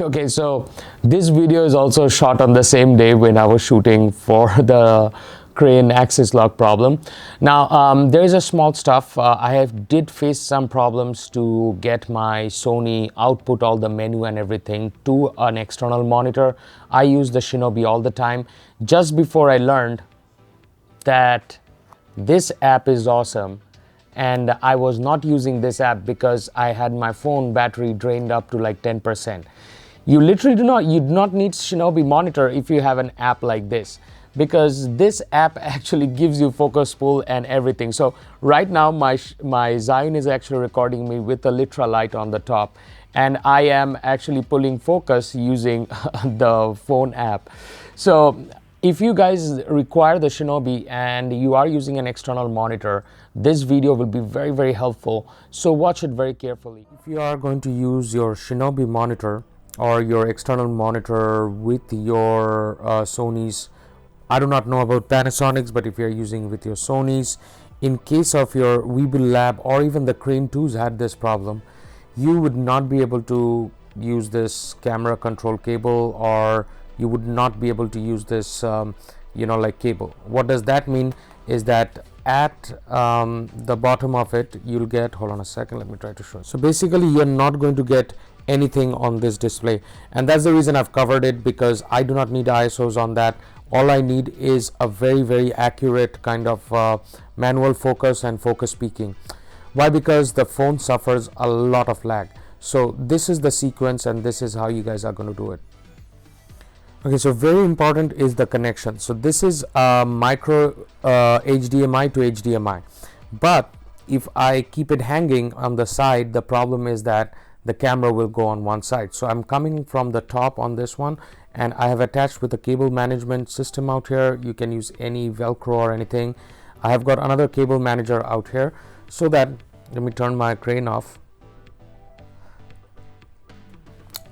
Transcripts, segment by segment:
Okay, so this video is also shot on the same day when I was shooting for the crane axis lock problem. Now there is a small stuff. Did face some problems to get my Sony output, all the menu and everything, to an external monitor. I use the Shinobi all the time. Just before I learned that this app is awesome, and I was not using this app because I had my phone battery drained up to like 10%. You literally do not need Shinobi monitor if you have an app like this, because this app actually gives you focus pull and everything. So right now my zhiyun is actually recording me with the Litra light on the top, and I am actually pulling focus using the phone app. So if you guys require the Shinobi and you are using an external monitor, this video will be very, very helpful. So watch it very carefully. If you are going to use your Shinobi monitor or your external monitor with your Sony's, I do not know about Panasonic's, but if you are using with your Sony's, in case of your weebill lab or even the Crane 2s had this problem, you would not be able to use this camera control cable, or you would not be able to use this like cable. What does that mean is that at the bottom of it you'll get, hold on a second, let me try to show. So basically you're not going to get anything on this display, and that's the reason I've covered it, because I do not need ISOs on that. All I need is a very, very accurate kind of manual focus and focus peaking. Why? Because the phone suffers a lot of lag. So this is the sequence, and this is how you guys are going to do it. Okay, so very important is the connection. So this is micro HDMI to HDMI, but if I keep it hanging on the side, the problem is that the camera will go on one side. So I'm coming from the top on this one, and I have attached with a cable management system out here. You can use any Velcro or anything. I have got another cable manager out here, so that, let me turn my crane off,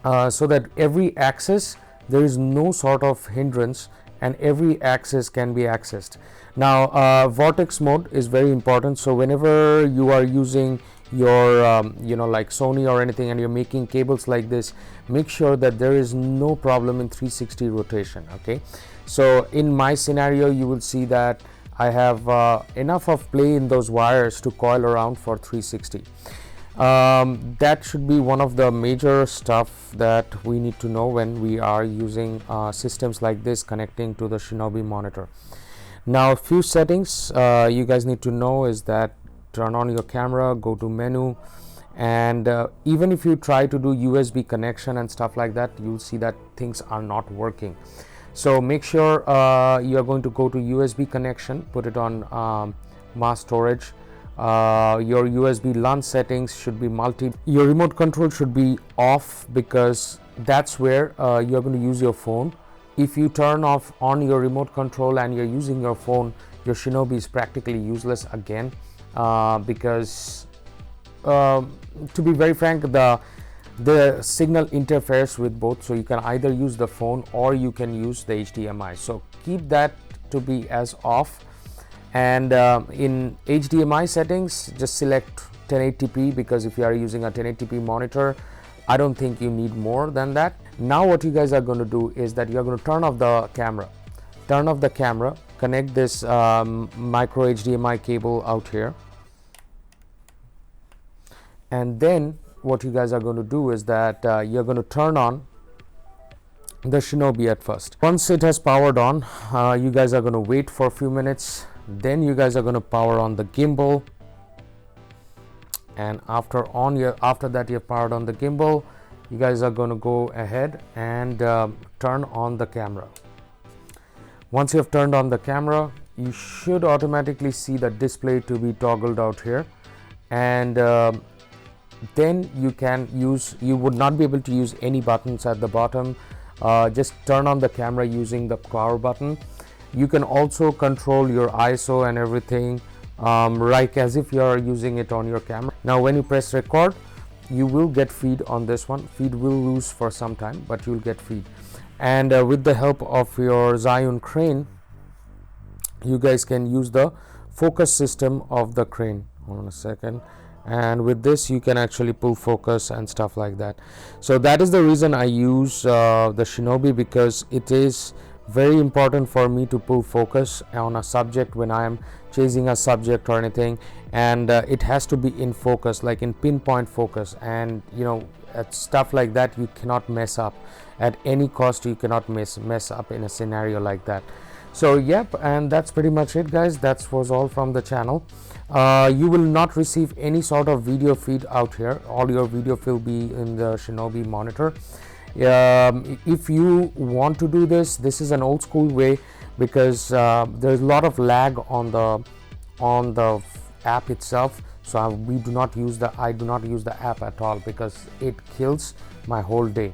so that every axis there is no sort of hindrance and every axis can be accessed. Now vortex mode is very important. So whenever you are using your like Sony or anything, and you're making cables like this, make sure that there is no problem in 360 rotation. Okay, so in my scenario you will see that I have enough of play in those wires to coil around for 360. That should be one of the major stuff that we need to know when we are using systems like this connecting to the Shinobi monitor. Now a few settings you guys need to know is that turn on your camera, go to menu, and even if you try to do USB connection and stuff like that, you'll see that things are not working. So make sure you are going to go to USB connection, put it on mass storage. Your USB LAN settings should be multi. Your remote control should be off, because that's where you're going to use your phone. If you turn off on your remote control and you're using your phone, your Shinobi is practically useless again, because to be very frank, the signal interferes with both. So you can either use the phone or you can use the HDMI. So keep that to be as off. And in HDMI settings, just select 1080p, because if you are using a 1080p monitor, I don't think you need more than that. Now what you guys are going to do is that you're going to turn off the camera. Turn off the camera, connect this micro HDMI cable out here, and then what you guys are going to do is that you're going to turn on the Shinobi at first. Once it has powered on, you guys are going to wait for a few minutes. Then you guys are going to power on the gimbal, and after that you have powered on the gimbal, you guys are going to go ahead and turn on the camera. Once you have turned on the camera, you should automatically see the display to be toggled out here, and then you would not be able to use any buttons at the bottom. Just turn on the camera using the power button. You can also control your ISO and everything like as if you are using it on your camera. Now when you press record, you will get feed on this one. Feed will lose for some time, but you'll get feed. And with the help of your zhiyun crane, you guys can use the focus system of the crane. Hold on a second. and with this you can actually pull focus and stuff like that. So that is the reason I use the Shinobi, because it is very important for me to pull focus on a subject when I am chasing a subject or anything, and it has to be in focus, like in pinpoint focus, and you know, at stuff like that you cannot mess up at any cost. You cannot mess up in a scenario like that. So yep, and that's pretty much it, guys. That was all from the channel. You will not receive any sort of video feed out here. All your video will be in the Shinobi monitor. If you want to do this, this is an old school way, because there's a lot of lag on the app itself. So I do not use the app at all, because it kills my whole day.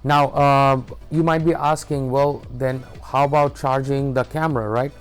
Now you might be asking, well then how about charging the camera, right?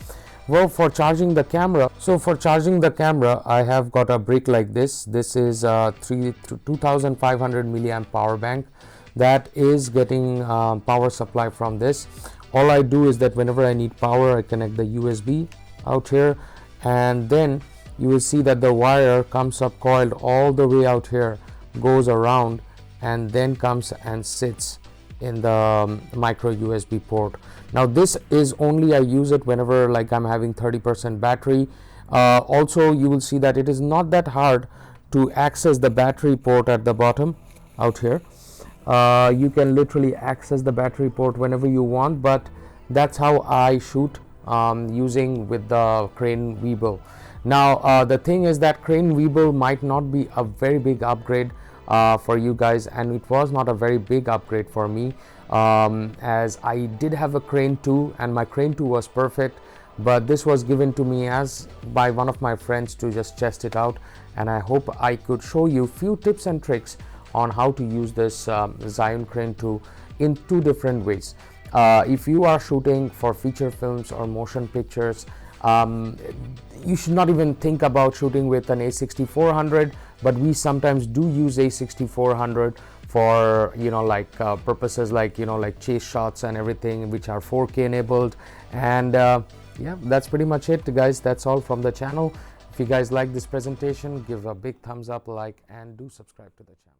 Well, for charging the camera, I have got a brick like this. This is a 2500 milliamp power bank that is getting power supply from this. All I do is that whenever I need power, I connect the USB out here, and then you will see that the wire comes up coiled all the way out here, goes around, and then comes and sits in the micro USB port. Now this is only, I use it whenever like I'm having 30% battery. Also you will see that it is not that hard to access the battery port at the bottom out here. You can literally access the battery port whenever you want, but that's how I shoot using with the Crane weebill. Now the thing is that Crane weebill might not be a very big upgrade for you guys, and it was not a very big upgrade for me, as I did have a Crane 2 and my Crane 2 was perfect, but this was given to me as by one of my friends to just test it out, and I hope I could show you few tips and tricks on how to use this zhiyun Crane 2 in two different ways. If you are shooting for feature films or motion pictures, you should not even think about shooting with an A6400, but we sometimes do use A6400 for, you know, like purposes like, you know, like chase shots and everything, which are 4K enabled. And yeah, that's pretty much it, guys. That's all from the channel. If you guys like this presentation, give a big thumbs up, like, and do subscribe to the channel.